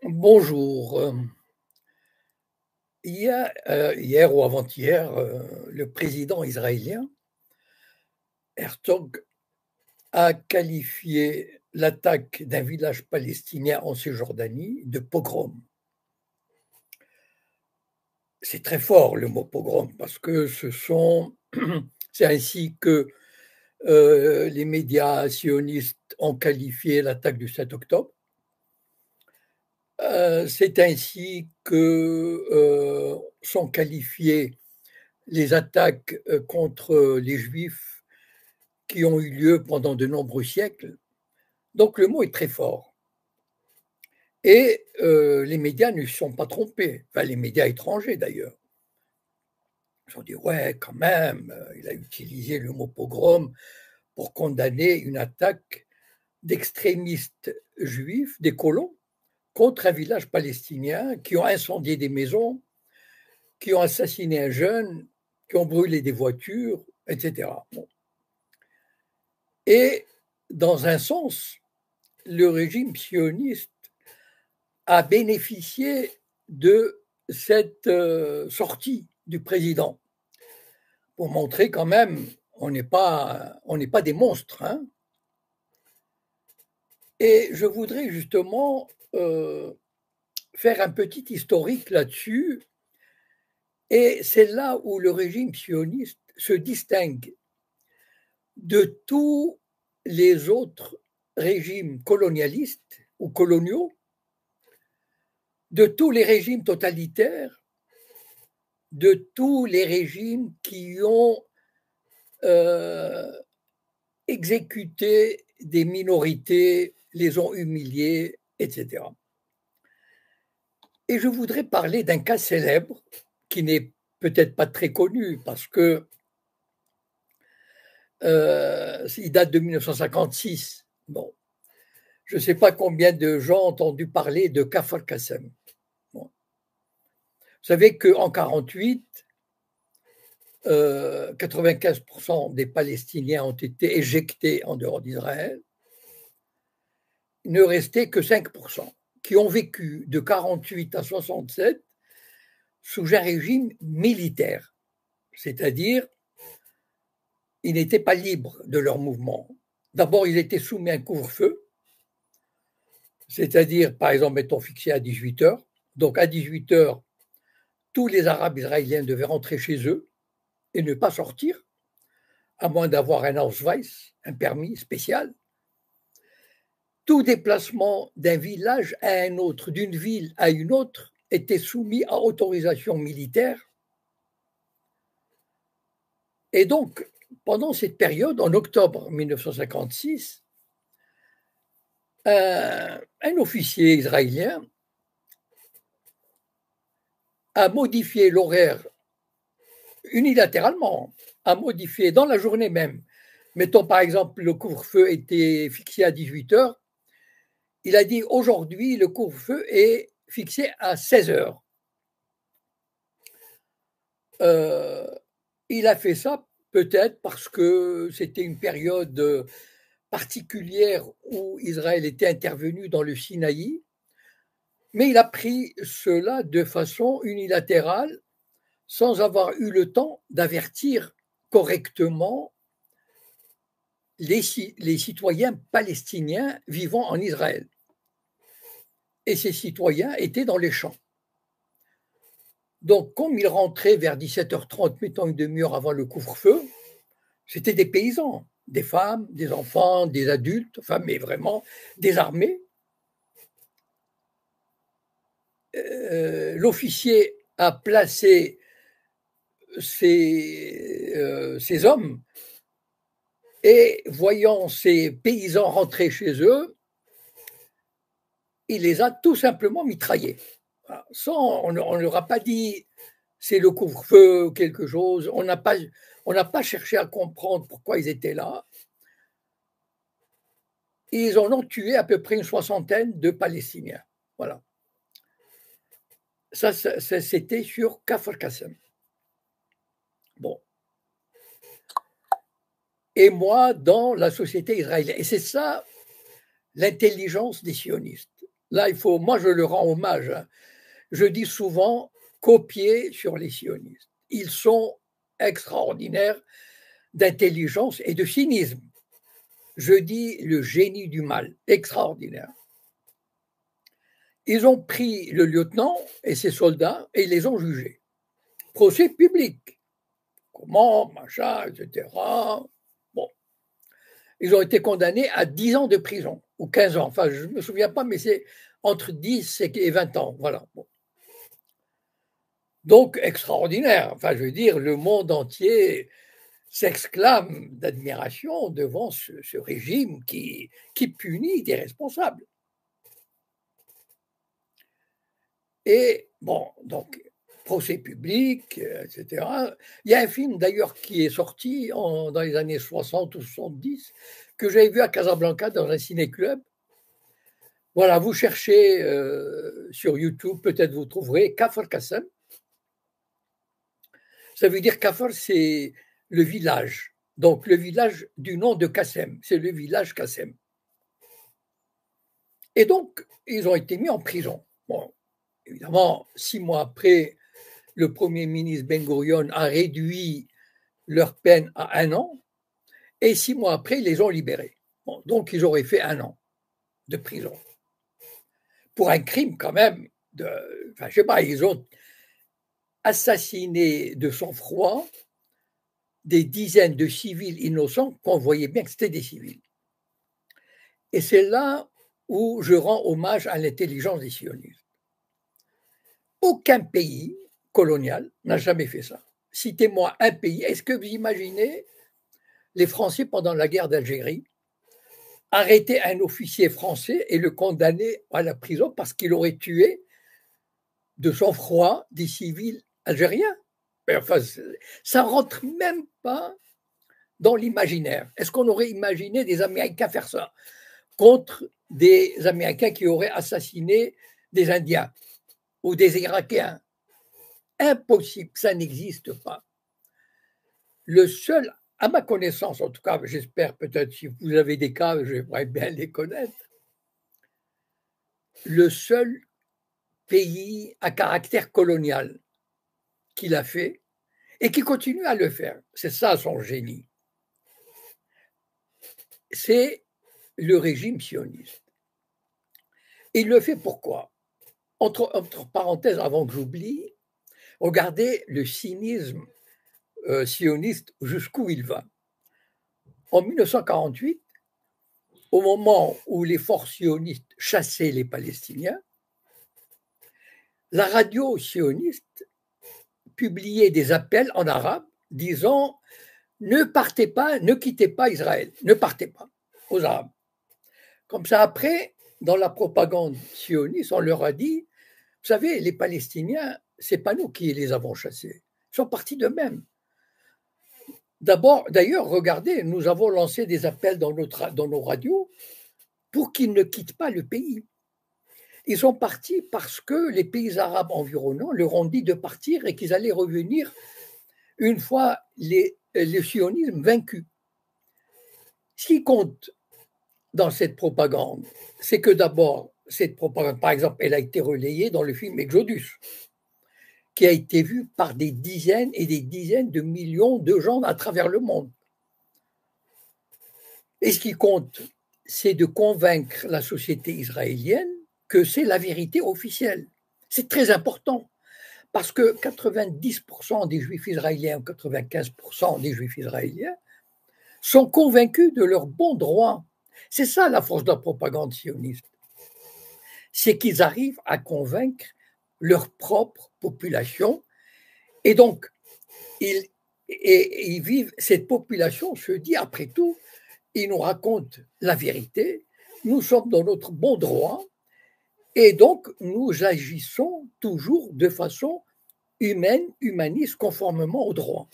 Bonjour. Hier ou avant-hier, le président israélien Herzog a qualifié l'attaque d'un village palestinien en Cisjordanie de pogrom. C'est très fort le mot pogrom parce que c'est ainsi que les médias sionistes ont qualifié l'attaque du 7 octobre. C'est ainsi que sont qualifiées les attaques contre les Juifs qui ont eu lieu pendant de nombreux siècles. Donc le mot est très fort. Et les médias ne se sont pas trompés, enfin les médias étrangers d'ailleurs. Ils ont dit ouais, quand même, il a utilisé le mot pogrom pour condamner une attaque d'extrémistes juifs, des colons, contre un village palestinien qui ont incendié des maisons, qui ont assassiné un jeune, qui ont brûlé des voitures, etc. Bon. Et dans un sens, le régime sioniste a bénéficié de cette sortie du président pour montrer quand même on n'est pas des monstres. Hein. Et je voudrais justement faire un petit historique là-dessus. Et c'est là où le régime sioniste se distingue de tous les autres régimes colonialistes ou coloniaux, de tous les régimes totalitaires, de tous les régimes qui ont exécuté des minorités, les ont humiliées, etc. Et je voudrais parler d'un cas célèbre qui n'est peut-être pas très connu parce que il date de 1956. Bon, je ne sais pas combien de gens ont entendu parler de Kfar Qassem. Bon. Vous savez qu'en 1948, 95% des Palestiniens ont été éjectés en dehors d'Israël. Il ne restait que 5% qui ont vécu de 1948 à 1967 sous un régime militaire, c'est-à-dire ils n'étaient pas libres de leur mouvement. D'abord, ils étaient soumis à un couvre-feu, c'est-à-dire, par exemple, mettons fixé à 18 heures. Donc, à 18 heures, tous les Arabes israéliens devaient rentrer chez eux et ne pas sortir, à moins d'avoir un Ausweis, un permis spécial. Tout déplacement d'un village à un autre, d'une ville à une autre, était soumis à autorisation militaire. Et donc, pendant cette période, en octobre 1956, un officier israélien a modifié l'horaire unilatéralement, a modifié dans la journée même. Mettons par exemple, le couvre-feu était fixé à 18 heures. Il a dit aujourd'hui, le couvre-feu est fixé à 16 heures. Il a fait ça peut-être parce que c'était une période particulière où Israël était intervenu dans le Sinaï, mais il a pris cela de façon unilatérale sans avoir eu le temps d'avertir correctement les citoyens palestiniens vivant en Israël. Et ces citoyens étaient dans les champs. Donc, comme ils rentraient vers 17h30, mettons une demi-heure avant le couvre-feu, c'était des paysans, des femmes, des enfants, des adultes, enfin, mais vraiment désarmés. L'officier a placé ces hommes et voyant ces paysans rentrer chez eux, il les a tout simplement mitraillés. Voilà. On ne leur a pas dit c'est le couvre-feu ou quelque chose. On n'a pas cherché à comprendre pourquoi ils étaient là. Ils en ont tué à peu près une soixantaine de Palestiniens. Voilà. Ça c'était sur Kfar Qassem. Bon. et moi dans la société israélienne. Et c'est ça l'intelligence des sionistes. Là, moi je le rends hommage, hein. Je dis souvent copier sur les sionistes. Ils sont extraordinaires d'intelligence et de cynisme. Je dis le génie du mal, extraordinaire. Ils ont pris le lieutenant et ses soldats et ils les ont jugés. Procès public. Comment, machin, etc. Bon. Ils ont été condamnés à 10 ans de prison, ou 15 ans. Enfin, je ne me souviens pas, mais c'est entre 10 et 20 ans. Voilà. Bon. Donc, extraordinaire. Enfin, je veux dire, le monde entier s'exclame d'admiration devant ce régime qui punit des responsables. Et bon, donc, procès public, etc. Il y a un film d'ailleurs qui est sorti dans les années 60 ou 70 que j'avais vu à Casablanca dans un ciné-club. Voilà, vous cherchez sur YouTube, peut-être vous trouverez Kafr Kassem. Ça veut dire Kafr, c'est le village. Donc le village du nom de Kassem, c'est le village Kassem. Et donc, ils ont été mis en prison. Bon, évidemment, 6 mois après, le Premier ministre Ben Gurion a réduit leur peine à 1 an, et 6 mois après, ils les ont libérés. Bon, donc, ils auraient fait 1 an de prison. Pour un crime quand même, enfin, je sais pas, ils ont assassiné de sang-froid des dizaines de civils innocents qu'on voyait bien que c'était des civils. Et c'est là où je rends hommage à l'intelligence des sionistes. Aucun pays colonial n'a jamais fait ça. Citez-moi un pays. Est-ce que vous imaginez les Français pendant la guerre d'Algérie arrêter un officier français et le condamner à la prison parce qu'il aurait tué de sang-froid des civils algériens? Enfin, ça rentre même pas dans l'imaginaire. Est-ce qu'on aurait imaginé des Américains faire ça contre des Américains qui auraient assassiné des Indiens ou des Irakiens? Impossible, ça n'existe pas. Le seul, à ma connaissance en tout cas, j'espère peut-être si vous avez des cas, j'aimerais bien les connaître, le seul pays à caractère colonial qu'il a fait et qui continue à le faire, c'est ça son génie, c'est le régime sioniste. Il le fait pourquoi? Entre parenthèses, avant que j'oublie, regardez le cynisme sioniste jusqu'où il va. En 1948, au moment où les forces sionistes chassaient les Palestiniens, la radio sioniste publiait des appels en arabe disant ne partez pas, ne quittez pas Israël, ne partez pas aux Arabes. Comme ça, après, dans la propagande sioniste, on leur a dit, vous savez, les Palestiniens, c'est pas nous qui les avons chassés, ils sont partis d'eux-mêmes. D'abord, d'ailleurs, regardez, nous avons lancé des appels dans nos radios pour qu'ils ne quittent pas le pays. Ils sont partis parce que les pays arabes environnants leur ont dit de partir et qu'ils allaient revenir une fois le sionisme vaincu. Ce qui compte dans cette propagande, c'est que d'abord, cette propagande, par exemple, elle a été relayée dans le film Exodus, qui a été vu par des dizaines et des dizaines de millions de gens à travers le monde. Et ce qui compte, c'est de convaincre la société israélienne que c'est la vérité officielle. C'est très important, parce que 90% des juifs israéliens ou 95% des juifs israéliens sont convaincus de leur bon droit. C'est ça la force de la propagande sioniste. C'est qu'ils arrivent à convaincre leur propre population et donc ils vivent, cette population se dit après tout, ils nous racontent la vérité, nous sommes dans notre bon droit et donc nous agissons toujours de façon humaine, humaniste, conformément au droit.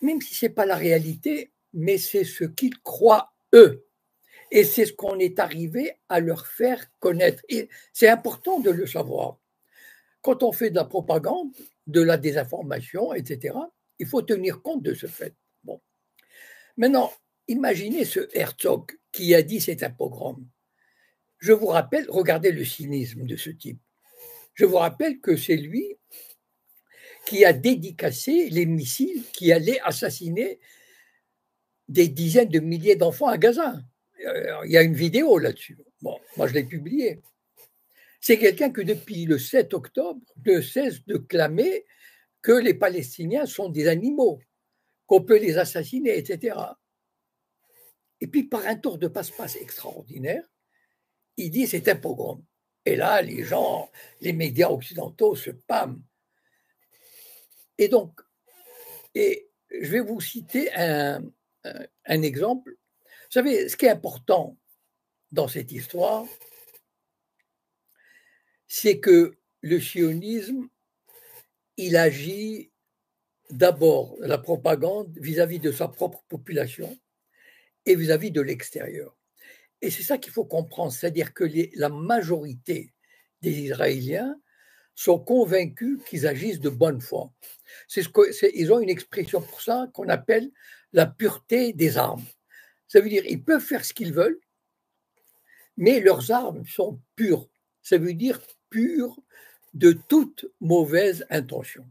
Même si ce n'est pas la réalité, mais c'est ce qu'ils croient eux. Et c'est ce qu'on est arrivé à leur faire connaître. Et c'est important de le savoir. Quand on fait de la propagande, de la désinformation, etc., il faut tenir compte de ce fait. Bon. Maintenant, imaginez ce Herzog qui a dit c'est un pogrom. Je vous rappelle, regardez le cynisme de ce type. Je vous rappelle que c'est lui qui a dédicacé les missiles qui allaient assassiner des dizaines de milliers d'enfants à Gaza. Il y a une vidéo là-dessus. Bon, moi je l'ai publiée. C'est quelqu'un que depuis le 7 octobre ne cesse de clamer que les Palestiniens sont des animaux, qu'on peut les assassiner, etc. Et puis par un tour de passe-passe extraordinaire, il dit c'est un pogrom. Et là, les gens, les médias occidentaux se pâment. Et donc, je vais vous citer un exemple. Vous savez, ce qui est important dans cette histoire, c'est que le sionisme, il agit d'abord la propagande vis-à-vis de sa propre population et vis-à-vis de l'extérieur. Et c'est ça qu'il faut comprendre, c'est-à-dire que la majorité des Israéliens sont convaincus qu'ils agissent de bonne foi. Ils ont une expression pour ça qu'on appelle la pureté des armes. Ça veut dire qu'ils peuvent faire ce qu'ils veulent, mais leurs armes sont pures. Ça veut dire pures de toute mauvaise intention.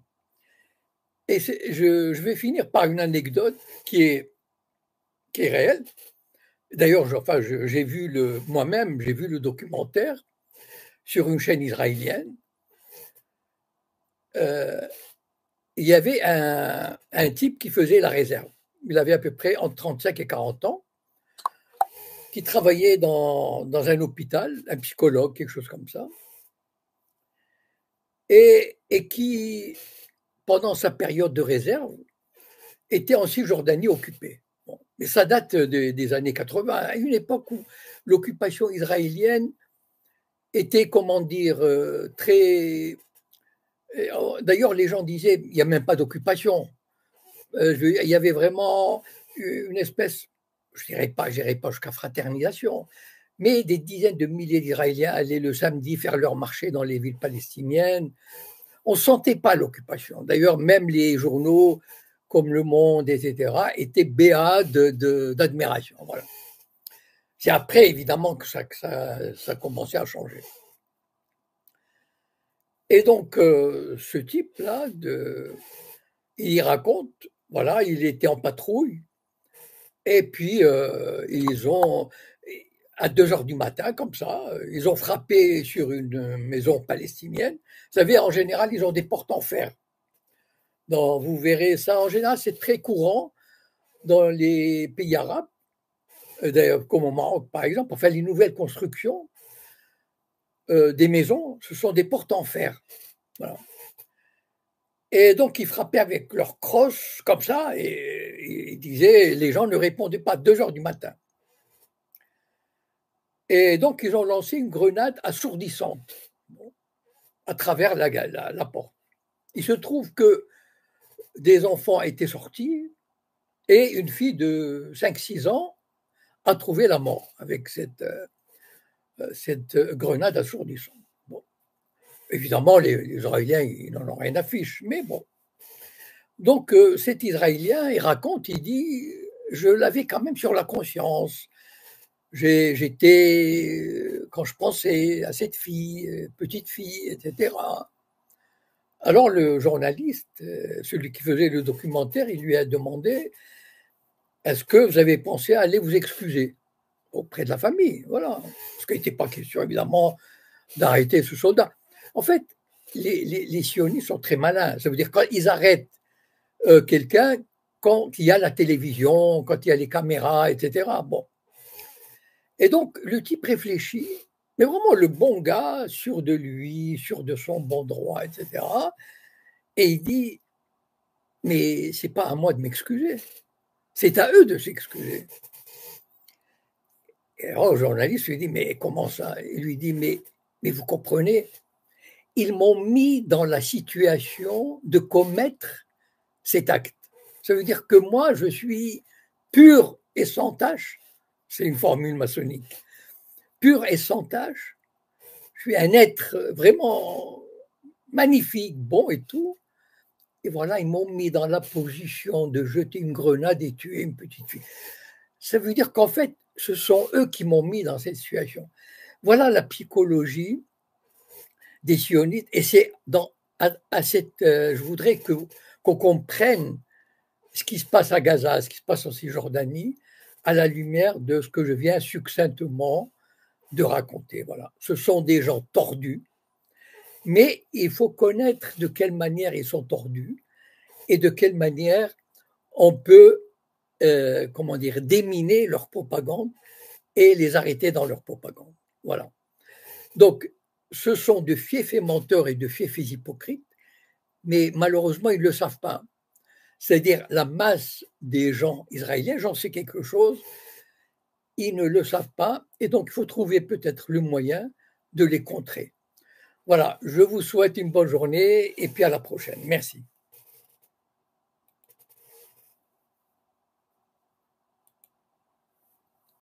Et je vais finir par une anecdote qui est réelle. D'ailleurs, j'ai vu moi-même, j'ai vu le documentaire sur une chaîne israélienne. Il y avait un type qui faisait la réserve. Il avait à peu près entre 35 et 40 ans, qui travaillait dans un hôpital, un psychologue, quelque chose comme ça, et qui, pendant sa période de réserve, était en Cisjordanie occupée. Bon, mais ça date des années 80, à une époque où l'occupation israélienne était, comment dire, très... D'ailleurs, les gens disaient, il n'y a même pas d'occupation. Il y avait vraiment une espèce, je dirais pas jusqu'à fraternisation, mais des dizaines de milliers d'Israéliens allaient le samedi faire leur marché dans les villes palestiniennes. On ne sentait pas l'occupation. D'ailleurs, même les journaux comme Le Monde, etc., étaient béats d'admiration. Voilà. C'est après, évidemment, que ça commençait à changer. Et donc, ce type-là, il raconte, voilà, il était en patrouille, et puis à 2 heures du matin, comme ça, ils ont frappé sur une maison palestinienne. Vous savez, en général, ils ont des portes en fer. Vous verrez ça, en général, c'est très courant dans les pays arabes, d'ailleurs, comme au Maroc, par exemple, pour faire les nouvelles constructions des maisons, ce sont des portes en fer. Voilà. Et donc, ils frappaient avec leurs crosses, comme ça, et ils disaient, les gens ne répondaient pas à 2 heures du matin. Et donc, ils ont lancé une grenade assourdissante à travers la porte. Il se trouve que des enfants étaient sortis et une fille de 5-6 ans a trouvé la mort avec cette grenade assourdissante. Bon. Évidemment, les Israéliens, ils n'en ont rien à fiche, mais bon. Donc, cet Israélien, il raconte, il dit, je l'avais quand même sur la conscience. J'étais, quand je pensais à cette fille, petite fille, etc. Alors le journaliste, celui qui faisait le documentaire, il lui a demandé, est-ce que vous avez pensé à aller vous excuser auprès de la famille? Voilà. Parce qu'il n'était pas question, évidemment, d'arrêter ce soldat. En fait, les sionistes sont très malins. Ça veut dire quand ils arrêtent quelqu'un, quand il y a la télévision, quand il y a les caméras, etc. Bon. Et donc, le type réfléchit, mais vraiment le bon gars, sûr de lui, sûr de son bon droit, etc. Et il dit, mais c'est pas à moi de m'excuser, c'est à eux de s'excuser. Et alors, le journaliste lui dit, mais comment ça? Il lui dit, mais vous comprenez, ils m'ont mis dans la situation de commettre cet acte. Ça veut dire que moi, je suis pur et sans tâche. C'est une formule maçonnique. Pur et sans tâche. Je suis un être vraiment magnifique, bon et tout. et voilà, ils m'ont mis dans la position de jeter une grenade et tuer une petite fille. Ça veut dire qu'en fait, ce sont eux qui m'ont mis dans cette situation. Voilà la psychologie des sionistes et c'est à cette, je voudrais qu'on comprenne ce qui se passe à Gaza, ce qui se passe en Cisjordanie, à la lumière de ce que je viens succinctement de raconter. Voilà. Ce sont des gens tordus, mais il faut connaître de quelle manière ils sont tordus et de quelle manière on peut, comment dire, déminer leur propagande et les arrêter dans leur propagande. Voilà. Donc, ce sont de fiefs menteurs et de fiefs hypocrites, mais malheureusement, ils ne le savent pas. C'est-à-dire la masse des gens israéliens, j'en sais quelque chose, ils ne le savent pas, et donc il faut trouver peut-être le moyen de les contrer. Voilà, je vous souhaite une bonne journée et puis à la prochaine. Merci.